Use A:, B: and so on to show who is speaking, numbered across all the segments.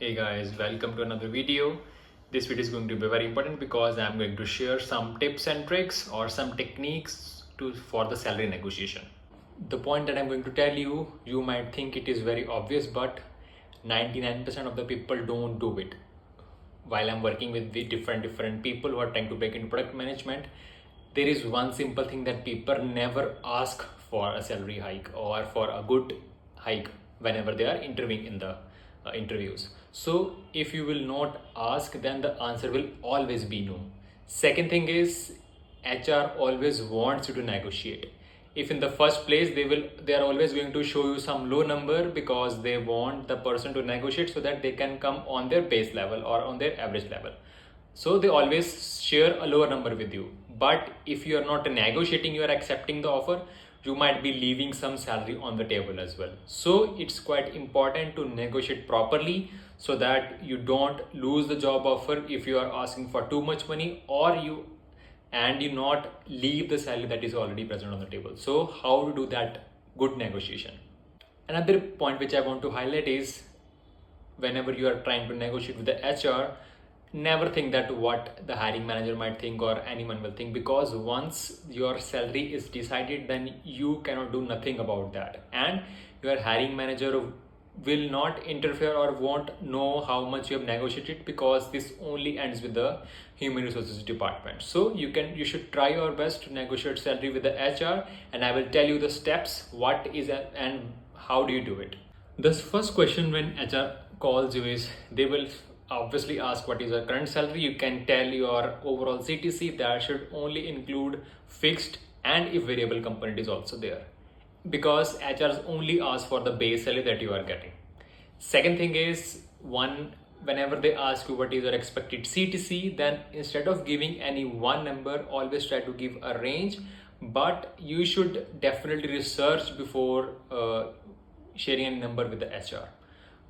A: Hey guys, welcome to another video. This video is going to be very important because I'm going to share some tips and tricks or some techniques for the salary negotiation. The point that I'm going to tell you, you might think it is very obvious, but 99% of the people don't do it. While I'm working with the different people who are trying to break into product management, there is one simple thing that people never ask for a salary hike or for a good hike whenever they are interviewing in the interviews. So if you will not ask, then the answer will always be no. Second thing is, HR always wants you to negotiate. If in the first place they are always going to show you some low number because they want the person to negotiate so that they can come on their base level or on their average level. So they always share a lower number with you. But if you are not negotiating, you are accepting the offer, you might be leaving some salary on the table as well. So it's quite important to negotiate properly so that you don't lose the job offer if you are asking for too much money, or you not leave the salary that is already present on the table. So how to do that good negotiation? Another point which I want to highlight is, whenever you are trying to negotiate with the HR, never think that what the hiring manager might think or anyone will think, because once your salary is decided, then you cannot do nothing about that, and your hiring manager will not interfere or won't know how much you have negotiated, because this only ends with the human resources department. So you should try your best to negotiate salary with the HR, and I will tell you the steps, what is and how do you do it. The first question when HR calls you is, they will obviously ask what is your current salary. You can tell your overall CTC, that should only include fixed and if variable component is also there, because HRs only ask for the base salary that you are getting. Second thing is, whenever they ask you what is your expected CTC, then instead of giving any one number, always try to give a range, but you should definitely research before sharing a number with the HR.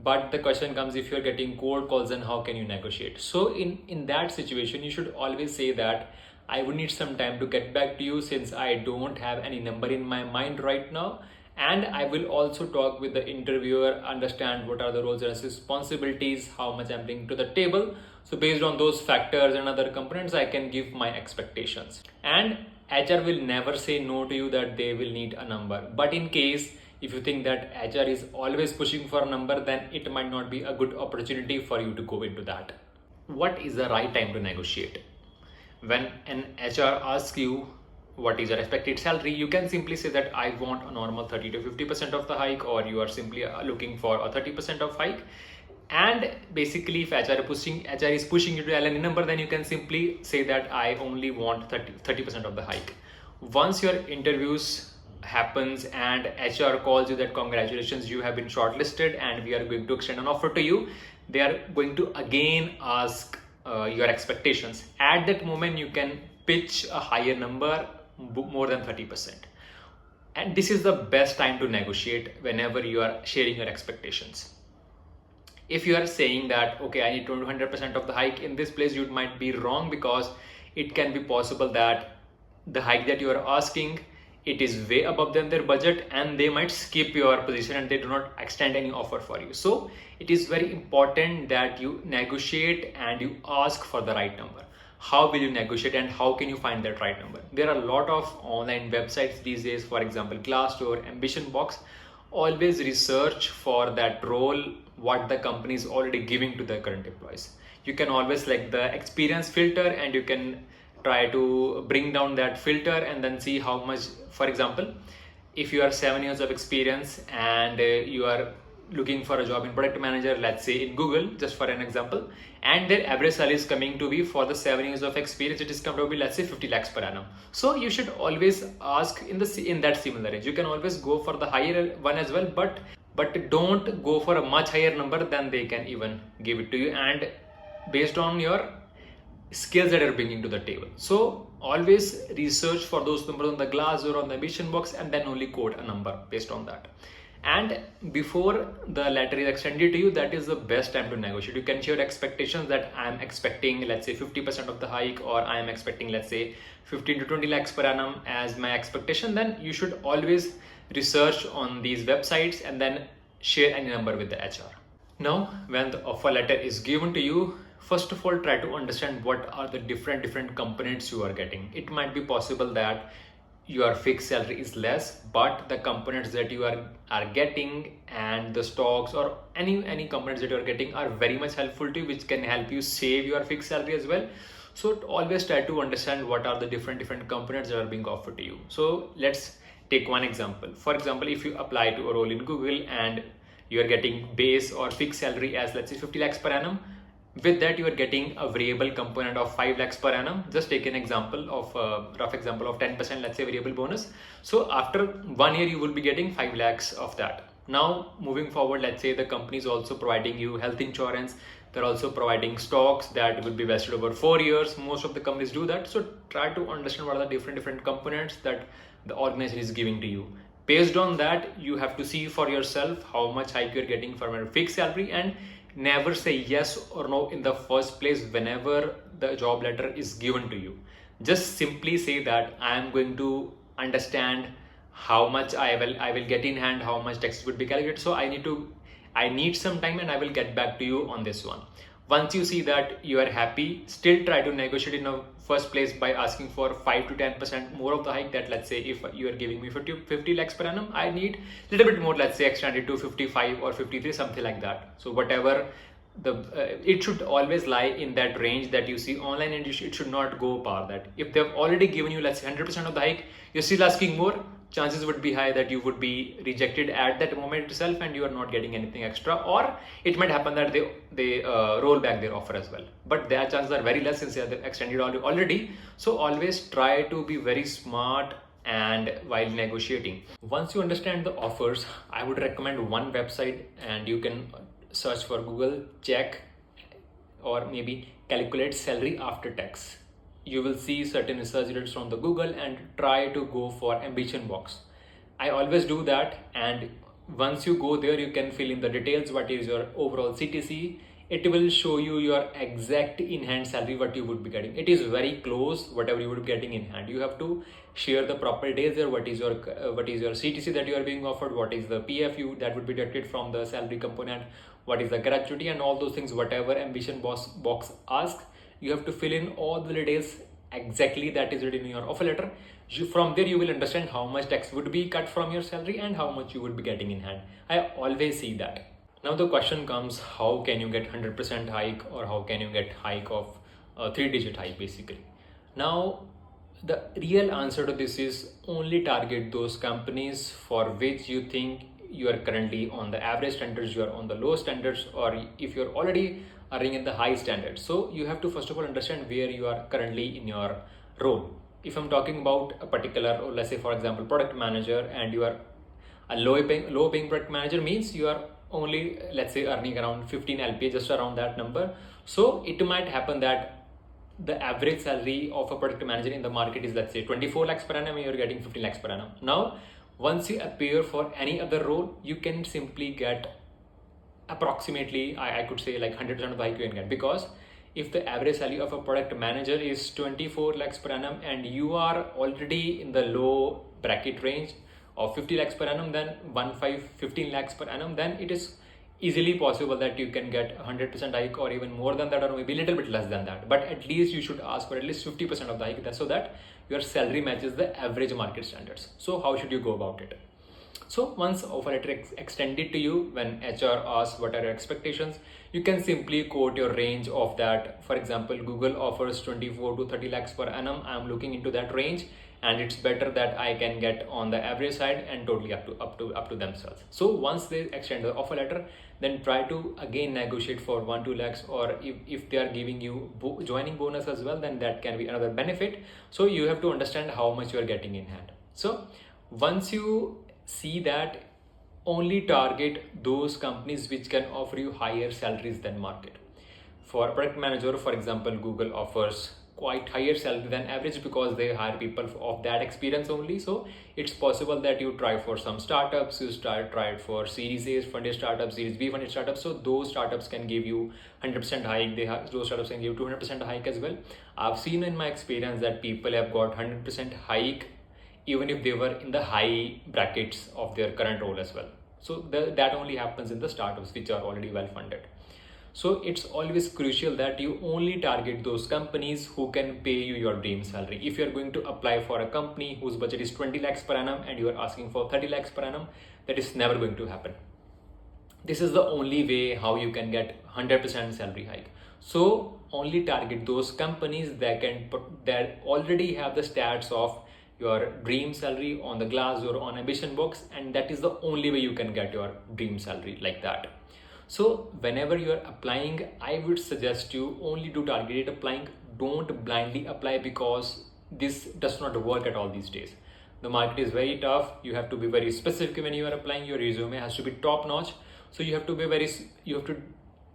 A: But the question comes, if you're getting cold calls, then how can you negotiate? So in that situation, you should always say that I would need some time to get back to you, since I don't have any number in my mind right now, and I will also talk with the interviewer, understand what are the roles and responsibilities, how much I'm bringing to the table. So based on those factors and other components, I can give my expectations. And HR will never say no to you that they will need a number. But in case if you think that HR is always pushing for a number, then it might not be a good opportunity for you to go into that. What is the right time to negotiate? When an HR asks you what is your expected salary, you can simply say that I want a normal 30 to 50% of the hike, or you are simply looking for a 30% of hike. And basically, if HR is pushing you to any number, then you can simply say that I only want 30% of the hike. Once your interviews happens and HR calls you that congratulations, you have been shortlisted and we are going to extend an offer to you, they are going to again ask your expectations. At that moment, you can pitch a higher number, more than 30%. And this is the best time to negotiate, whenever you are sharing your expectations. If you are saying that, okay, I need 200% of the hike, in this place you might be wrong, because it can be possible that the hike that you are asking, it is way above than their budget, and they might skip your position and they do not extend any offer for you. So it is very important that you negotiate and you ask for the right number. How will you negotiate and how can you find that right number? There are a lot of online websites these days, for example Glassdoor, Ambition Box. Always research for that role what the company is already giving to their current employees. You can always select the experience filter, and you can try to bring down that filter and then see how much. For example, if you are 7 years of experience and you are looking for a job in product manager, let's say in Google, just for an example, and their average salary is coming to be, for the 7 years of experience, it is coming to be, let's say 50 lakhs per annum. So you should always ask in that similar range. You can always go for the higher one as well, but don't go for a much higher number than they can even give it to you, and based on your skills that are bringing to the table. So always research for those numbers on the Glass or on the Ambition Box, and then only quote a number based on that. And before the letter is extended to you, that is the best time to negotiate. You can share expectations that I am expecting, let's say 50% of the hike, or I am expecting, let's say 15 to 20 lakhs per annum as my expectation. Then you should always research on these websites and then share any number with the HR. Now, when the offer letter is given to you, first of all, try to understand what are the different components you are getting. It might be possible that your fixed salary is less, but the components that you are getting and the stocks or any components that you are getting are very much helpful to you, which can help you save your fixed salary as well. So always try to understand what are the different components that are being offered to you. So let's take one example. For example, if you apply to a role in Google and you are getting base or fixed salary as, let's say, 50 lakhs per annum, with that you are getting a variable component of 5 lakhs per annum. Just take an example of rough example of 10%, let's say, variable bonus. So after 1 year you will be getting 5 lakhs of that. Now moving forward, let's say the company is also providing you health insurance. They're also providing stocks that will be vested over 4 years. Most of the companies do that. So try to understand what are the different components that the organization is giving to you. Based on that, you have to see for yourself how much hike you're getting from a fixed salary, and never say yes or no in the first place whenever the job letter is given to you. Just simply say that I am going to understand how much I will get in hand, how much taxes would be calculated. So I need some time and I will get back to you on this one. Once you see that you are happy, still try to negotiate in the first place by asking for 5 to 10% more of the hike. That, let's say, if you are giving me 50 lakhs per annum, I need a little bit more, let's say extend it to 55 or 53, something like that. So whatever it should always lie in that range that you see online, and it should not go par that. If they've already given you, let's say, 100% of the hike, you're still asking more, chances would be high that you would be rejected at that moment itself and you are not getting anything extra, or it might happen that they roll back their offer as well, but their chances are very less since they are extended already. So always try to be very smart and while negotiating. Once you understand the offers, I would recommend one website, and you can search for Google, check or maybe calculate salary after tax. You will see certain research results from the Google and try to go for ambition box. I always do that, and once you go there, you can fill in the details, what is your overall CTC. It will show you your exact in-hand salary, what you would be getting. It is very close, whatever you would be getting in hand. You have to share the proper details there. What is your CTC that you are being offered? What is the PFU that would be deducted from the salary component? What is the gratuity and all those things? Whatever ambition box asks, you have to fill in all the details exactly that is written in your offer letter. From there you will understand how much tax would be cut from your salary and how much you would be getting in hand. I always see that. Now the question comes, how can you get 100% hike, or how can you get hike of 3-digit hike basically? Now the real answer to this is only target those companies for which you think you are currently on the average standards, you are on the low standards, or if you're already earning in the high standards. So you have to first of all understand where you are currently in your role. If I'm talking about a particular, or let's say for example product manager, and you are a low paying product manager, means you are only, let's say, earning around 15 LPA, just around that number. So it might happen that the average salary of a product manager in the market is, let's say, 24 lakhs per annum, and you're getting 15 lakhs per annum. Now once you appear for any other role, you can simply get approximately, I could say, like 100% of the hike you can get, because if the average salary of a product manager is 24 lakhs per annum and you are already in the low bracket range of 50 lakhs per annum, then 15 lakhs per annum, then it is easily possible that you can get 100% hike, or even more than that, or maybe a little bit less than that. But at least you should ask for at least 50% of the hike, so that your salary matches the average market standards. So how should you go about it? So once offer letter extended to you, when HR asks what are your expectations, you can simply quote your range of that. For example, Google offers 24 to 30 lakhs per annum. I'm looking into that range, and it's better that I can get on the average side and totally up to themselves. So once they extend the offer letter, then try to again negotiate for 1-2 lakhs, or if they are giving you joining bonus as well, then that can be another benefit. So you have to understand how much you are getting in hand. So once you see that, only target those companies which can offer you higher salaries than market. For a product manager, for example, Google offers quite higher salary than average because they hire people of that experience only. So it's possible that you try for some startups, you try it for Series A funded startups, Series B funded startups. So those startups can give you 100% hike. Those startups can give you 200% hike as well. I've seen in my experience that people have got 100% hike even if they were in the high brackets of their current role as well. So that only happens in the startups which are already well funded. So it's always crucial that you only target those companies who can pay you your dream salary. If you're going to apply for a company whose budget is 20 lakhs per annum and you are asking for 30 lakhs per annum, that is never going to happen. This is the only way how you can get 100% salary hike. So only target those companies that already have the stats of your dream salary on the glass or on ambition box, and that is the only way you can get your dream salary like that. So whenever you are applying, I would suggest you only do targeted applying. Don't blindly apply, because this does not work at all these days. The market is very tough. You have to be very specific when you are applying. Your resume has to be top notch. So you have to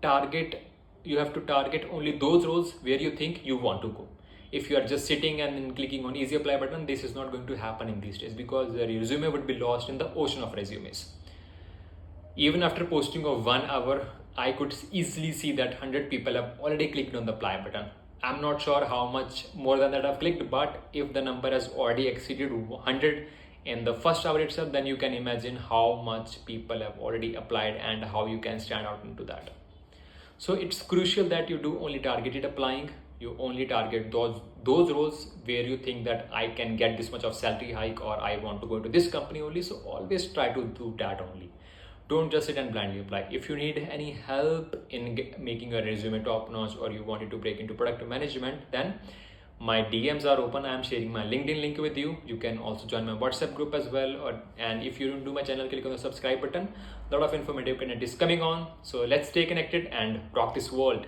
A: target only those roles where you think you want to go. If you are just sitting and then clicking on easy apply button, this is not going to happen in these days, because the resume would be lost in the ocean of resumes. Even after posting of 1 hour, I could easily see that 100 people have already clicked on the apply button. I'm not sure how much more than that I've clicked, but if the number has already exceeded 100 in the first hour itself, then you can imagine how much people have already applied and how you can stand out into that. So it's crucial that you do only targeted applying. You only target those roles where you think that I can get this much of salary hike, or I want to go to this company only. So always try to do that only. Don't just sit and blindly apply. If you need any help in making your resume top notch, or you wanted to break into product management, then my DMs are open. I am sharing my LinkedIn link with you. You can also join my WhatsApp group as well. And if you don't do my channel, click on the subscribe button. A lot of informative content is coming on. So let's stay connected and rock this world.